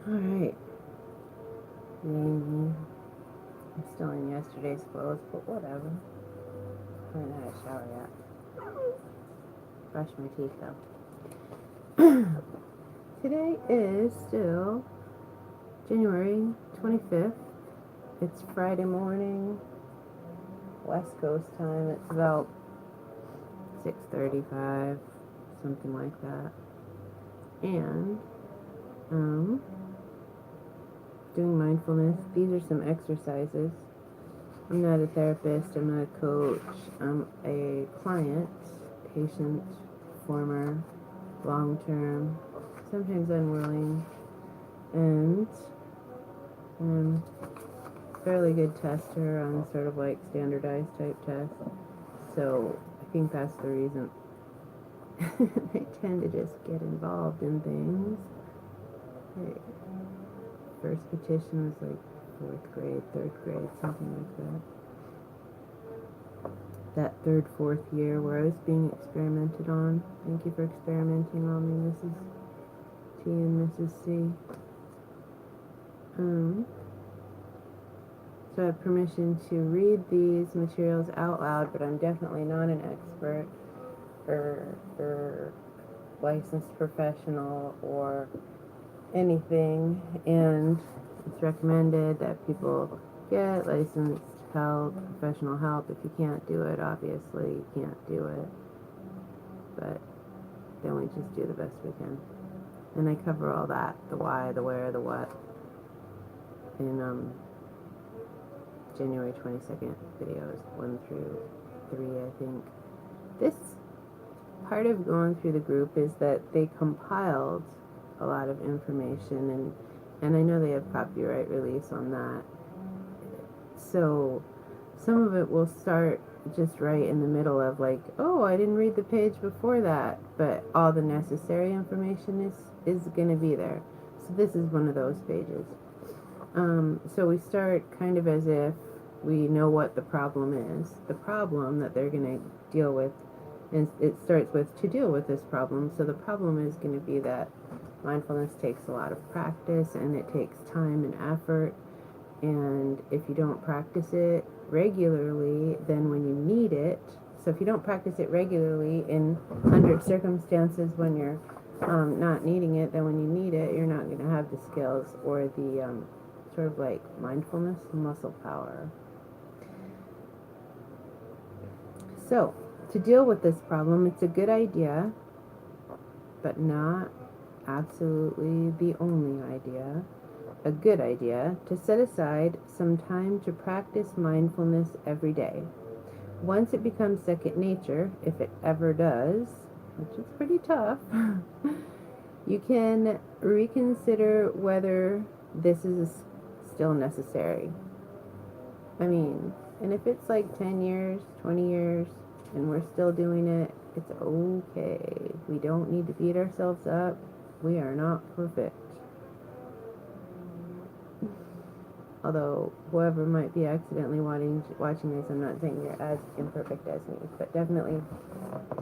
Alright. I'm still in yesterday's clothes, but whatever. I haven't had a shower yet. Brush my teeth though. Today is still January 25th. It's Friday morning, West Coast time. It's about 6:35, something like that. And doing mindfulness. These are some exercises. I'm not a therapist, I'm not a coach, I'm a client, patient, performer, long-term, sometimes unwilling, and I'm a fairly good tester on sort of like standardized type tests. So I think that's the reason I tend to just get involved in things. First petition was like 4th grade, 3rd grade, something like that. That 3rd, 4th year where I was being experimented on. Thank you for experimenting on me, Mrs. T and Mrs. C. So I have permission to read these materials out loud, but I'm definitely not an expert or licensed professional or anything, and it's recommended that people get licensed help, professional help. If you can't do it, obviously you can't do it, but then we just do the best we can. And I cover all that, the why, the where, the what, in January 22nd videos 1 through 3, I think. This part of going through the group is that they compiled a lot of information, and I know they have copyright release on that. So some of it will start just right in the middle of like, oh, I didn't read the page before that, but all the necessary information is going to be there. So this is one of those pages. So we start kind of as if we know what the problem is. The problem that they're going to deal with, and it starts with to deal with this problem. So the problem is going to be that mindfulness takes a lot of practice, and it takes time and effort. And if you don't practice it regularly, then when you need it, so if you don't practice it regularly in under circumstances when you're not needing it, then when you need it, you're not going to have the skills or the sort of like mindfulness muscle power. So to deal with this problem, it's a good idea, but not absolutely the only idea. A good idea to set aside some time to practice mindfulness every day. Once it becomes second nature, if it ever does, which is pretty tough, you can reconsider whether this is still necessary. I mean, and if it's like 10 years, 20 years, and we're still doing it, it's okay. We don't need to beat ourselves up. We are not perfect. Although whoever might be accidentally watching this, I'm not saying you're as imperfect as me, but definitely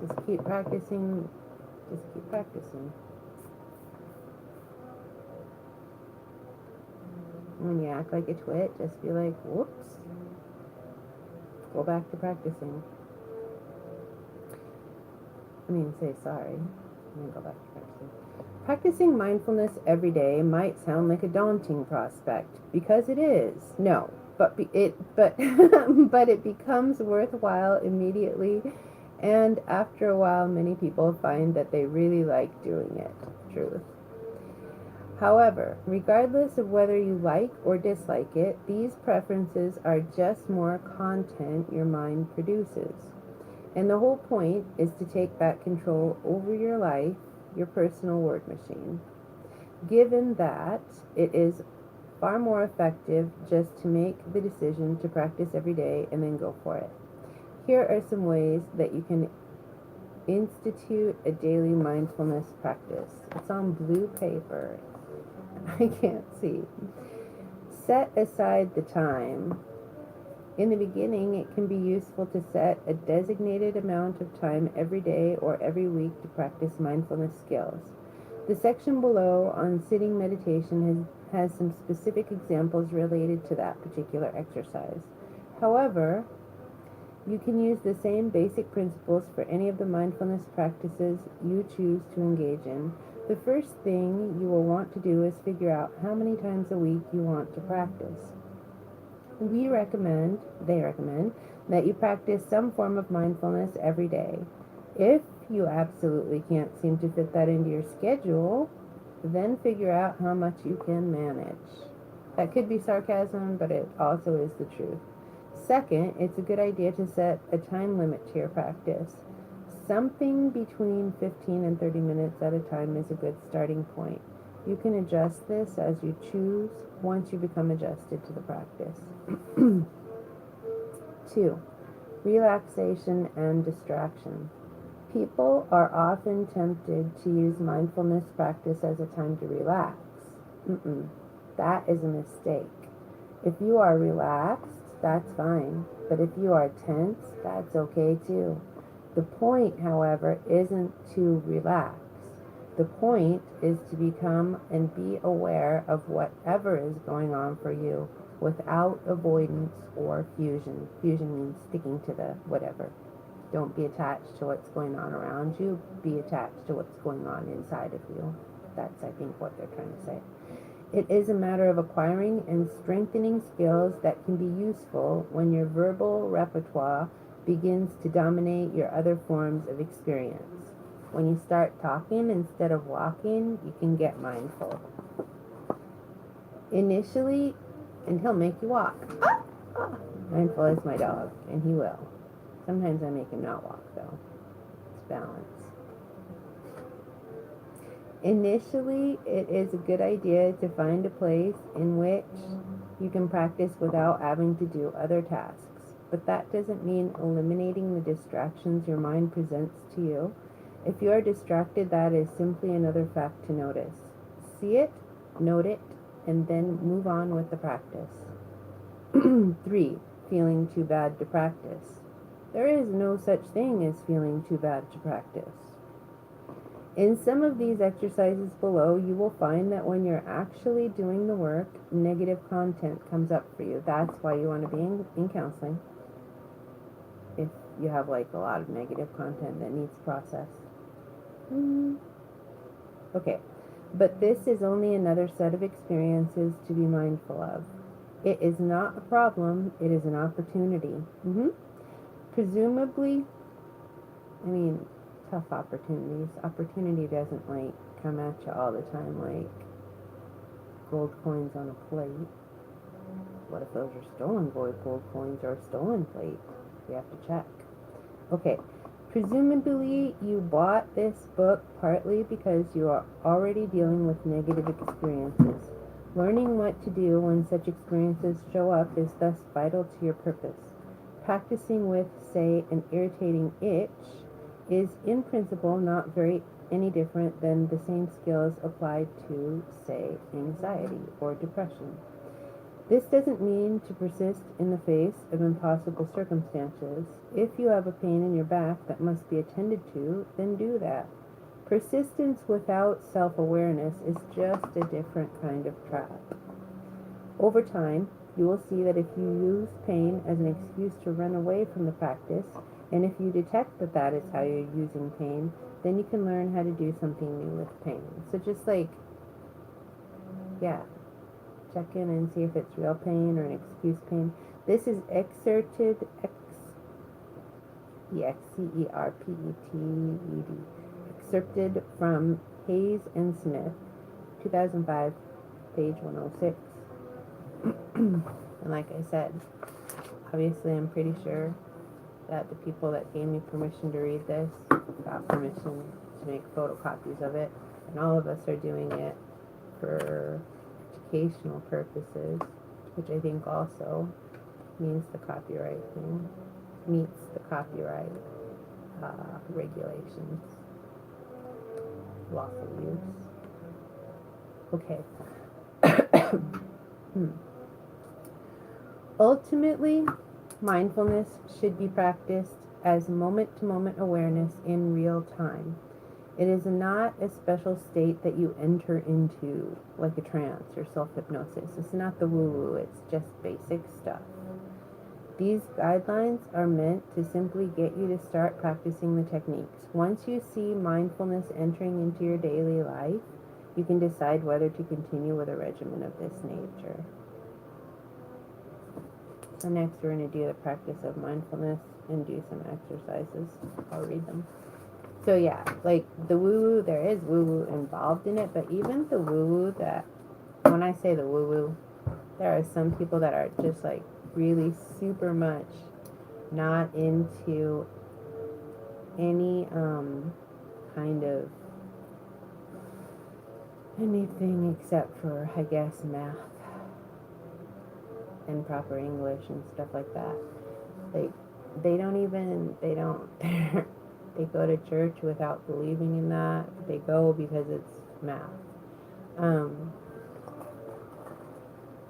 just keep practicing. Just keep practicing. When you act like a twit, just be like, whoops. Go back to practicing. I mean, say sorry, and then go back to practicing. Practicing mindfulness every day might sound like a daunting prospect, because it is. No, but but it becomes worthwhile immediately, and after a while, many people find that they really like doing it. Truth. However, regardless of whether you like or dislike it, these preferences are just more content your mind produces. And the whole point is to take back control over your life, your personal word machine. Given that it is far more effective just to make the decision to practice every day and then go for it. Here are some ways that you can institute a daily mindfulness practice. It's on blue paper. I can't see. Set aside the time. In the beginning, it can be useful to set a designated amount of time every day or every week to practice mindfulness skills. The section below on sitting meditation has some specific examples related to that particular exercise. However, you can use the same basic principles for any of the mindfulness practices you choose to engage in. The first thing you will want to do is figure out how many times a week you want to practice. They recommend that you practice some form of mindfulness every day. If you absolutely can't seem to fit that into your schedule, then figure out how much you can manage. That could be sarcasm, but it also is the truth. Second, it's a good idea to set a time limit to your practice. Something between 15 and 30 minutes at a time is a good starting point. You can adjust this as you choose once you become adjusted to the practice. 2. Relaxation and distraction. People are often tempted to use mindfulness practice as a time to relax. That is a mistake. If you are relaxed, that's fine. But if you are tense, that's okay too. The point, however, isn't to relax. The point is to become and be aware of whatever is going on for you without avoidance or fusion. Fusion means sticking to the whatever. Don't be attached to what's going on around you. Be attached to what's going on inside of you. That's, I think, what they're trying to say. It is a matter of acquiring and strengthening skills that can be useful when your verbal repertoire begins to dominate your other forms of experience. When you start talking instead of walking, you can get mindful. Initially, and he'll make you walk. Mindful is my dog, and he will. Sometimes I make him not walk, though. It's balance. Initially, it is a good idea to find a place in which you can practice without having to do other tasks. But that doesn't mean eliminating the distractions your mind presents to you. If you are distracted, that is simply another fact to notice. See it, note it, and then move on with the practice. 3. Feeling too bad to practice. There is no such thing as feeling too bad to practice. In some of these exercises below, you will find that when you're actually doing the work, negative content comes up for you. That's why you want to be in counseling. If you have like a lot of negative content that needs processed. Okay, but this is only another set of experiences to be mindful of. It is not a problem, it is an opportunity. Presumably, tough opportunities. Opportunity doesn't come at you all the time like gold coins on a plate. What if those are stolen gold coins or a stolen plate? We have to check. Okay, presumably you bought this book partly because you are already dealing with negative experiences. Learning what to do when such experiences show up is thus vital to your purpose. Practicing with, say, an irritating itch is in principle not any different than the same skills applied to, say, anxiety or depression. This doesn't mean to persist in the face of impossible circumstances. If you have a pain in your back that must be attended to, then do that. Persistence without self-awareness is just a different kind of trap. Over time, you will see that if you use pain as an excuse to run away from the practice, and if you detect that that is how you're using pain, then you can learn how to do something new with pain. So just check in and see if it's real pain or an excuse pain. This is excerpted from Hayes and Smith, 2005, page 106. And like I said, obviously I'm pretty sure that the people that gave me permission to read this got permission to make photocopies of it, and all of us are doing it for educational purposes, which I think also means the copyright thing, meets the copyright regulations, lawful use. Okay. Ultimately, mindfulness should be practiced as moment-to-moment awareness in real time. It is not a special state that you enter into like a trance or self-hypnosis. It's not the woo-woo, it's just basic stuff. These guidelines are meant to simply get you to start practicing the techniques. Once you see mindfulness entering into your daily life, you can decide whether to continue with a regimen of this nature. So next we're going to do the practice of mindfulness and do some exercises. I'll read them. So yeah, like the woo-woo, there is woo-woo involved in it, but even the woo-woo that, when I say the woo-woo, there are some people that are just like really super much not into any kind of anything except for, I guess, math and proper English and stuff like that. Like, they go to church without believing in that. They go because it's math.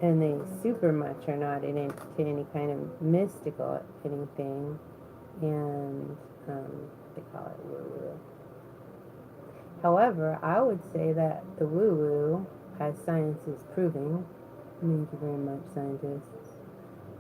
And they super much are not into any kind of mystical anything. And they call it woo-woo. However, I would say that the woo-woo, as science is proving, thank you very much, scientists,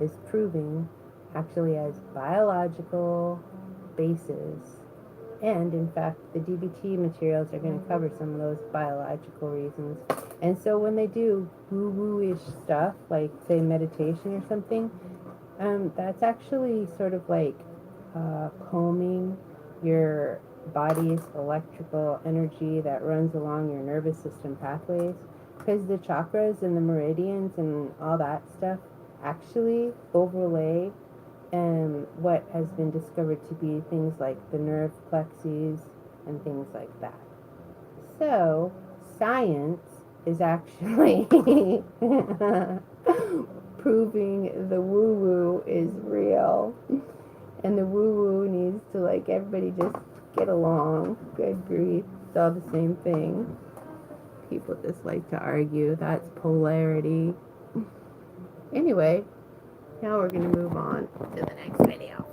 is proving actually has biological basis. And in fact, the DBT materials are going to cover some of those biological reasons. And so when they do woo-woo-ish stuff, like say meditation or something, that's actually sort of like calming your body's electrical energy that runs along your nervous system pathways, because the chakras and the meridians and all that stuff actually overlay what has been discovered to be things like the nerve plexes and things like that. So science is actually proving the woo-woo is real, and the woo-woo needs to, like, everybody just get along. Good grief, it's all the same thing. People just like to argue. That's polarity. Anyway, now we're going to move on to the next video.